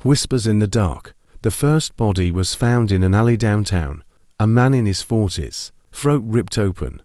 Whispers in the dark. The first body was found in an alley downtown. A man in his 40s, throat ripped open,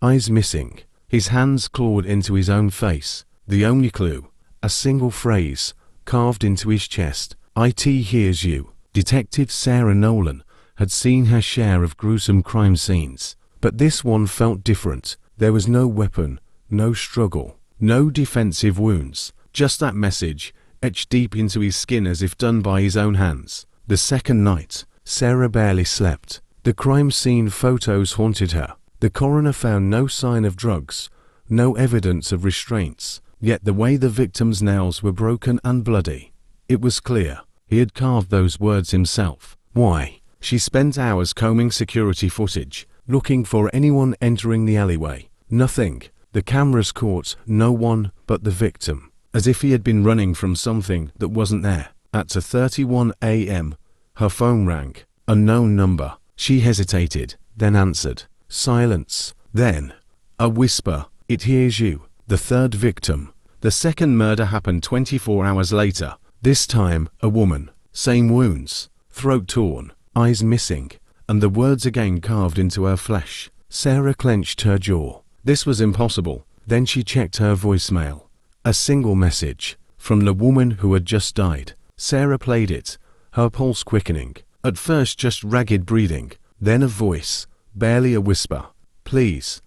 eyes missing, his hands clawed into his own face. The only clue, a single phrase, carved into his chest. "IT hears you." Detective Sarah Nolan had seen her share of gruesome crime scenes, but this one felt different. There was no weapon, no struggle, no defensive wounds, just that message, etched deep into his skin as if done by his own hands. The second night, Sarah barely slept. The crime scene photos haunted her. The coroner found no sign of drugs, no evidence of restraints, yet the way the victim's nails were broken and bloody, it was clear. He had carved those words himself. Why? She spent hours combing security footage, looking for anyone entering the alleyway. Nothing. The cameras caught no one but the victim, as if he had been running from something that wasn't there. At 2:31 a.m., her phone rang. Unknown number. She hesitated, then answered. Silence. Then, a whisper. "It hears you." The third victim. The second murder happened 24 hours later. This time, a woman. Same wounds. Throat torn, eyes missing, and the words again carved into her flesh. Sarah clenched her jaw. This was impossible. Then she checked her voicemail. A single message, from the woman who had just died. Sarah played it, her pulse quickening. At first just ragged breathing, then a voice, barely a whisper. "Please.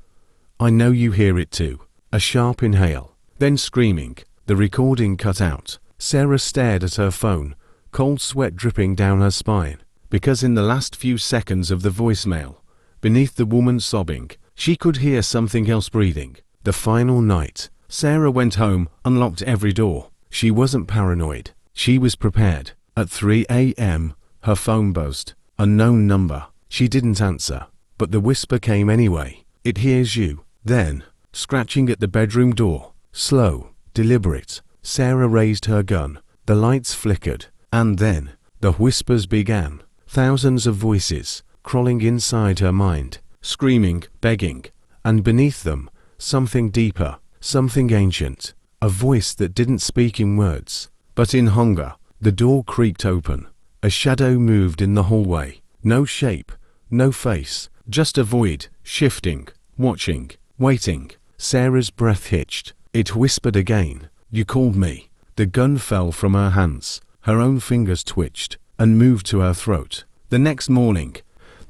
I know you hear it too." A sharp inhale, then screaming. The recording cut out. Sarah stared at her phone, cold sweat dripping down her spine, because in the last few seconds of the voicemail, beneath the woman sobbing, she could hear something else breathing. The final night. Sarah went home, unlocked every door. She wasn't paranoid. She was prepared. At 3 a.m., her phone buzzed. Unknown number. She didn't answer, but the whisper came anyway. "It hears you." Then, scratching at the bedroom door, slow, deliberate, Sarah raised her gun. The lights flickered, and then, the whispers began. Thousands of voices, crawling inside her mind, screaming, begging, and beneath them, something deeper, something ancient. A voice that didn't speak in words, but in hunger. The door creaked open. A shadow moved in the hallway. No shape, no face, just a void, shifting, watching, waiting. Sarah's breath hitched. It whispered again. "You called me." The gun fell from her hands. Her own fingers twitched and moved to her throat. The next morning,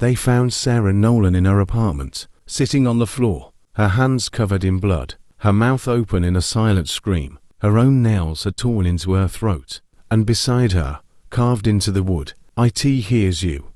they found Sarah Nolan in her apartment, sitting on the floor, her hands covered in blood, her mouth open in a silent scream. Her own nails had torn into her throat, and beside her, carved into the wood, "IT hears you."